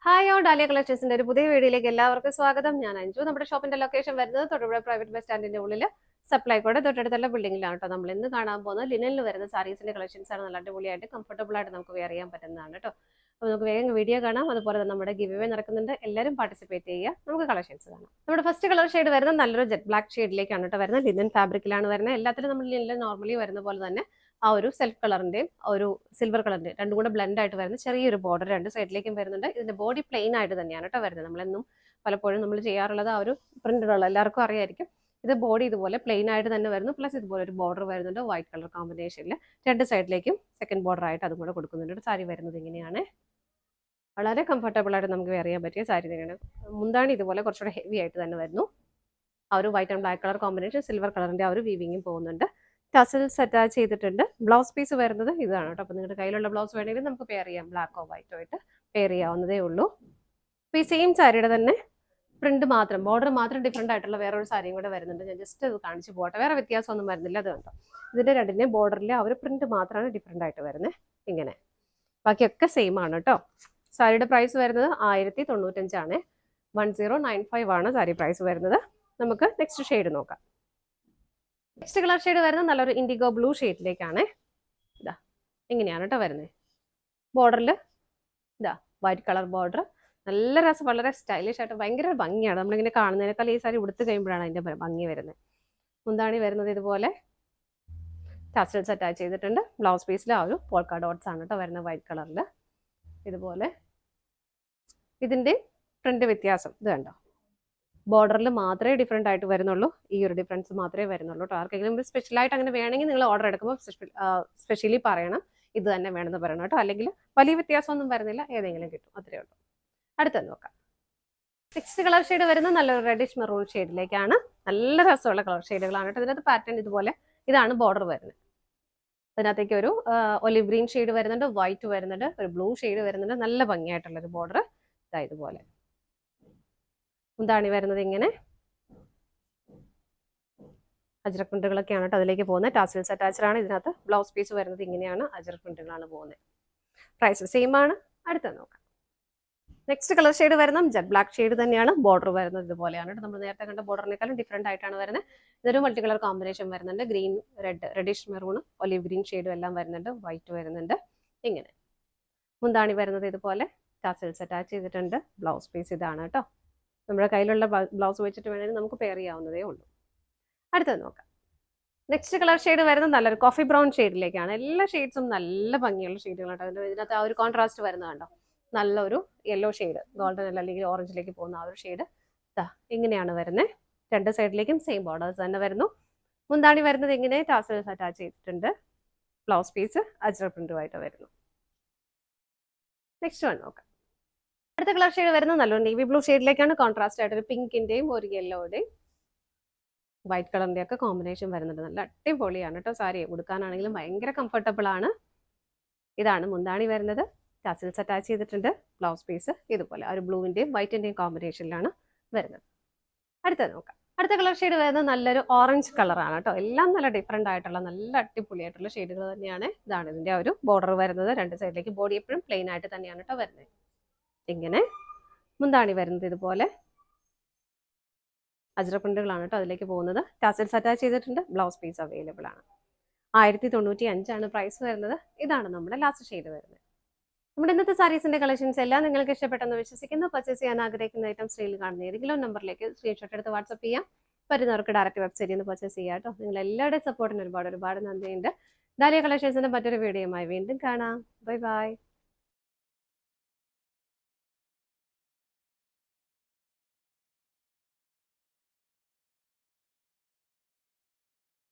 Hi all dahlia കളക്ഷൻസിന്റെ ഒരു പുതിയ വീഡിയോയിലേക്ക് എല്ലാവർക്കും സ്വാഗതം. ഞാൻ അഞ്ജു. നമ്മുടെ ഷോപ്പിന്റെ ലൊക്കേഷൻ വരുന്നത് തൊടുപുഴ പ്രൈവറ്റ് ബസ് സ്റ്റാൻഡിന്റെ ഉള്ളിൽ സപ്ലൈക്കോടെ തൊട്ടടുത്തുള്ള ബിൽഡിംഗിലാണ് കേട്ടോ. നമ്മൾ ഇന്ന് കാണാൻ പോകുന്നത് ലിനനിൽ വരുന്ന സാരീസിന്റെ കളക്ഷൻസ് ആണ്. നല്ല അടിപൊളിയായിട്ട് കംഫർട്ടബിൾ ആയിട്ട് നമുക്ക് വെയർ ചെയ്യാൻ പറ്റുന്നതാണ് കേട്ടോ. അപ്പോൾ നമുക്ക് വേഗം വീഡിയോ കാണാം. അതുപോലെ തന്നെ നമ്മുടെ ഗിവ് അവേ നടക്കുന്നുണ്ട്. എല്ലാവരും പാർട്ടിസിപ്പേറ്റ് ചെയ്യുക. നമുക്ക് കളക്ഷൻസ് കാണാം. നമ്മുടെ ഫസ്റ്റ് കളർ ഷെയ്ഡ് വരുന്നത് നല്ലൊരു ജെറ്റ് ബ്ലാക്ക് ഷെയ്ഡിലേക്കാണ് കേട്ടോ വരുന്നത്. ലിനൻ ഫാബ്രിക്കിലാണ് വരുന്നത്. എല്ലാത്തിലും നമ്മൾ ലിനനിൽ നോർമലി വരുന്ന പോലെ തന്നെ ആ ഒരു സെൽഫ് കളറിന്റെയും ഒരു സിൽവർ കളറിന്റെയും രണ്ടും കൂടെ ബ്ലെൻഡ് ആയിട്ട് വരുന്ന ചെറിയൊരു ബോർഡർ രണ്ട് സൈഡിലേക്കും വരുന്നുണ്ട്. ഇതിന്റെ ബോഡി പ്ലെയിൻ ആയിട്ട് തന്നെയാണ് കേട്ടോ വരുന്നത്. നമ്മളെന്നും പലപ്പോഴും നമ്മൾ ചെയ്യാറുള്ളത് ആ ഒരു പ്രിന്റുള്ള എല്ലാവർക്കും അറിയായിരിക്കും. ഇത് ബോഡി ഇതുപോലെ പ്ലെയിൻ ആയിട്ട് തന്നെ വരുന്നു. പ്ലസ് ഇതുപോലെ ഒരു ബോർഡർ വരുന്നുണ്ട് വൈറ്റ് കളർ കോമ്പിനേഷനിൽ. രണ്ട് സൈഡിലേക്കും സെക്കൻഡ് ബോർഡർ ആയിട്ട് അതും കൂടെ കൊടുക്കുന്നുണ്ട്. സാരി വരുന്നത് ഇങ്ങനെയാണ്. വളരെ കംഫർട്ടബിൾ ആയിട്ട് നമുക്ക് വെയർ ചെയ്യാൻ പറ്റിയ സാരി തന്നെയാണ്. മുന്താണി ഇതുപോലെ കുറച്ചുകൂടെ ഹെവി ആയിട്ട് തന്നെ വരുന്നു. ആ ഒരു white and black colour combination silver കളറിന്റെ ആ ഒരു വീവിങ്ങും പോകുന്നുണ്ട്. ടസൽസ് അറ്റാച്ച് ചെയ്തിട്ടുണ്ട്. ബ്ലൗസ് പീസ് വരുന്നത് ഇതാണ് കേട്ടോ. അപ്പോൾ നിങ്ങളുടെ കയ്യിലുള്ള ബ്ലൗസ് വേണമെങ്കിൽ നമുക്ക് പെയർ ചെയ്യാം. ബ്ലാക്കോ വൈറ്റോ ആയിട്ട് പെയർ ചെയ്യാവുന്നതേ ഉള്ളൂ. അപ്പോൾ ഈ സെയിം സാരിയുടെ തന്നെ പ്രിന്റ് മാത്രം ബോർഡർ മാത്രം ഡിഫറെൻ്റ് ആയിട്ടുള്ള വേറൊരു സാരിയും കൂടെ വരുന്നുണ്ട്. ഞാൻ ജസ്റ്റ് അത് കാണിച്ചു പോട്ടെ. വേറെ വ്യത്യാസമൊന്നും വരുന്നില്ല. അത് കണ്ടോ, ഇതിൻ്റെ രണ്ടിൻ്റെ ബോർഡറിൽ ആ ഒരു പ്രിന്റ് മാത്രമാണ് ഡിഫറെൻ്റ് ആയിട്ട് വരുന്നത്. ഇങ്ങനെ ബാക്കിയൊക്കെ സെയിം ആണ് കേട്ടോ. സാരിയുടെ പ്രൈസ് വരുന്നത് 1095 1095 ആണ് സാരി പ്രൈസ് വരുന്നത്. നമുക്ക് നെക്സ്റ്റ് ഷെയ്ഡ് നോക്കാം. നെക്സ്റ്റ് കളർ ഷെയ്ഡ് വരുന്നത് നല്ലൊരു ഇൻഡിഗോ ബ്ലൂ ഷെയ്ഡിലേക്കാണ്. ഇതാ ഇങ്ങനെയാണ് കേട്ടോ വരുന്നത്. ബോർഡറിൽ ഇതാ വൈറ്റ് കളർ ബോർഡർ. നല്ല രസം, വളരെ സ്റ്റൈലിഷ് ആയിട്ട് ഭയങ്കര ഭംഗിയാണ്. നമ്മളിങ്ങനെ കാണുന്നതിനേക്കാൾ ഈ സാരി ഉടുത്ത് കഴിയുമ്പോഴാണ് അതിൻ്റെ ഭംഗി വരുന്നത്. മുന്താണി വരുന്നത് ഇതുപോലെ ടസൽസ് അറ്റാച്ച് ചെയ്തിട്ടുണ്ട്. ബ്ലൗസ് പീസിൽ ആ ഒരു പോൾക്ക ഡോട്ട്സ് ആണ് കേട്ടോ വരുന്നത് വൈറ്റ് കളറിൽ. ഇതുപോലെ ഇതിൻ്റെ പ്രിന്റ് വ്യത്യാസം ഇത് കണ്ടോ, ബോർഡറിൽ മാത്രമേ ഡിഫറെൻ്റ് ആയിട്ട് വരുന്നുള്ളൂ. ഈ ഒരു ഡിഫറൻസ് മാത്രമേ വരുന്നുള്ളൂ കേട്ടോ. ആർക്കെങ്കിലും സ്പെഷ്യലായിട്ട് അങ്ങനെ വേണമെങ്കിൽ നിങ്ങൾ ഓർഡർ എടുക്കുമ്പോൾ സ്പെഷ്യലി പറയണം, ഇത് തന്നെ വേണമെന്ന് പറയണം കേട്ടോ. അല്ലെങ്കിൽ വലിയ വ്യത്യാസമൊന്നും വരുന്നില്ല, ഏതെങ്കിലും കിട്ടും, അത്രയേ ഉള്ളൂ. അടുത്തത് നോക്കാം. നെക്സ്റ്റ് കളർ ഷെയ്ഡ് വരുന്നത് നല്ലൊരു റെഡിഷ് മെറൂൺ ഷെയ്ഡിലേക്കാണ്. നല്ല രസമുള്ള കളർ ഷെയ്ഡുകളാണ് കേട്ടോ. ഇതിനകത്ത് പാറ്റേൺ ഇതുപോലെ ഇതാണ് ബോർഡർ വരുന്നത്. അതിനകത്തേക്ക് ഒരു ഒലിവ് ഗ്രീൻ ഷെയ്ഡ് വരുന്നുണ്ട്, വൈറ്റ് വരുന്നുണ്ട്, ഒരു ബ്ലൂ ഷെയ്ഡ് വരുന്നുണ്ട്. നല്ല ഭംഗിയായിട്ടുള്ളൊരു ബോർഡർ ഇതുപോലെ. മുന്താണി വരുന്നത് ഇങ്ങനെ അജ്രക് പ്രിന്റുകളൊക്കെയാണ് കേട്ടോ അതിലേക്ക് പോകുന്നത്. ടാസിൽസ് അറ്റാച്ച്ഡ് ആണ്. ഇതിനകത്ത് ബ്ലൗസ് പീസ് വരുന്നത് ഇങ്ങനെയാണ്. അജ്രക് പ്രിന്റുകളാണ് പോകുന്നത്. പ്രൈസ് സെയിം ആണ്. അടുത്തത് നോക്കാം. നെക്സ്റ്റ് കളർ ഷെയ്ഡ് വരുന്നത് ജെറ്റ് ബ്ലാക്ക് ഷെയ്ഡ് തന്നെയാണ്. ബോർഡർ വരുന്നത് ഇതുപോലെയാണ്. നമ്മൾ നേരത്തെ കണ്ട ബോർഡറിനേക്കാളും ഡിഫറെൻ്റ് ആയിട്ടാണ് വരുന്നത്. ഇതൊരു മൾട്ടി കളർ കോമ്പിനേഷൻ വരുന്നുണ്ട്. Green, red, reddish maroon, olive green ഷെയ്ഡും എല്ലാം വരുന്നുണ്ട്. വൈറ്റ് വരുന്നുണ്ട്. ഇങ്ങനെ മുന്താണി വരുന്നത് ഇതുപോലെ ടാസിൽസ് അറ്റാച്ച് ചെയ്തിട്ടുണ്ട്. ബ്ലൗസ് പീസ് ഇതാണ് കേട്ടോ. നമ്മുടെ കയ്യിലുള്ള ബ്ലൗസ് വെച്ചിട്ട് വേണമെങ്കിൽ നമുക്ക് പെയർ ചെയ്യാവുന്നതേ ഉള്ളൂ. അടുത്തത് നോക്കാം. നെക്സ്റ്റ് കളർ ഷെയ്ഡ് വരുന്നത് നല്ലൊരു കോഫി ബ്രൗൺ ഷെയ്ഡിലേക്കാണ്. എല്ലാ ഷെയ്ഡ്സും നല്ല ഭംഗിയുള്ള ഷെയ്ഡുകളാട്ടോ. ഇതിനകത്ത് ആ ഒരു കോൺട്രാസ്റ്റ് വരുന്നത് കണ്ടോ, നല്ലൊരു യെല്ലോ ഷെയ്ഡ്, ഗോൾഡൻ അല്ലെങ്കിൽ ഓറഞ്ചിലേക്ക് പോകുന്ന ആ ഒരു ഷെയ്ഡ് ഇങ്ങനെയാണ് വരുന്നത്. രണ്ട് സൈഡിലേക്കും സെയിം ബോർഡേഴ്സ് തന്നെ വരുന്നു. മുന്താണി വരുന്നത് ഇങ്ങനെ ടാസൽസ് അറ്റാച്ച് ചെയ്തിട്ടുണ്ട്. ബ്ലൗസ് പീസ് അജ്രക് പ്രിന്റുമായിട്ട് വരുന്നു. നെക്സ്റ്റ് വൺ നോക്കാം. അടുത്ത കളർ ഷെയ്ഡ് വരുന്നത് നല്ലൊരു നേവി ബ്ലൂ ഷെയ്ഡിലേക്കാണ്. കോൺട്രാസ്റ്റ് ആയിട്ട് ഒരു പിങ്കിന്റെയും ഒരു യെല്ലോയുടെയും വൈറ്റ് കളറിന്റെയും ഒക്കെ കോമ്പിനേഷൻ വരുന്നുണ്ട്. നല്ല അടിപൊളിയാണ് കേട്ടോ. സാരി ഉടുക്കാനാണെങ്കിലും ഭയങ്കര കംഫർട്ടബിൾ ആണ്. ഇതാണ് മുന്താണി വരുന്നത്. ടാസിൽസ് അറ്റാച്ച് ചെയ്തിട്ടുണ്ട്. ബ്ലൗസ് പീസ് ഇതുപോലെ ഒരു ബ്ലൂവിന്റെയും വൈറ്റിന്റെയും കോമ്പിനേഷനിലാണ് വരുന്നത്. അടുത്തത് നോക്കാം. അടുത്ത കളർ ഷെയ്ഡ് വരുന്നത് നല്ലൊരു ഓറഞ്ച് കളറാണ് കേട്ടോ. എല്ലാം നല്ല ഡിഫറെൻ്റ് ആയിട്ടുള്ള നല്ല അടിപൊളിയായിട്ടുള്ള ഷെയ്ഡുകൾ തന്നെയാണ്. ഇതാണ് ഇതിന്റെ ഒരു ബോർഡർ വരുന്നത്. രണ്ട് സൈഡിലേക്ക് ബോഡി എപ്പോഴും പ്ലെയിൻ ആയിട്ട് തന്നെയാണ് കേട്ടോ വരുന്നത്. ഇങ്ങനെ മുന്താണി വരുന്നത് ഇതുപോലെ അജ്രക് പ്രിന്റുകളാണ് കേട്ടോ അതിലേക്ക് പോകുന്നത്. ടാസൽസ് അറ്റാച്ച് ചെയ്തിട്ടുണ്ട്. ബ്ലൗസ് പീസ് അവൈലബിൾ ആണ്. 1095 പ്രൈസ് വരുന്നത്. ഇതാണ് നമ്മുടെ ലാസ്റ്റ് ഷെയ്ഡ് വരുന്നത്. നമ്മുടെ ഇന്നത്തെ സാരീസിന്റെ കളക്ഷൻസ് എല്ലാം നിങ്ങൾക്ക് ഇഷ്ടപ്പെട്ടെന്ന് വിശ്വസിക്കുന്നു. പർച്ചേസ് ചെയ്യാൻ ആഗ്രഹിക്കുന്ന ഐറ്റം സ്ക്രീനിൽ കാണുന്ന ഏതെങ്കിലും നമ്പറിലേക്ക് സ്ക്രീൻഷോട്ട് എടുത്ത് വാട്സ്ആപ്പ് ചെയ്യാം. വരുന്നവർക്ക് ഡയറക്റ്റ് വെബ്സൈറ്റിൽ നിന്ന് പർച്ചേസ് ചെയ്യാം കേട്ടോ. നിങ്ങൾ എല്ലാവരുടെയും സപ്പോർട്ടിന് ഒരുപാട് നന്ദിയുണ്ട്. ഡാലിയ കളക്ഷൻസിന്റെ മറ്റൊരു വീഡിയോയുമായി വീണ്ടും കാണാം. Bye bye.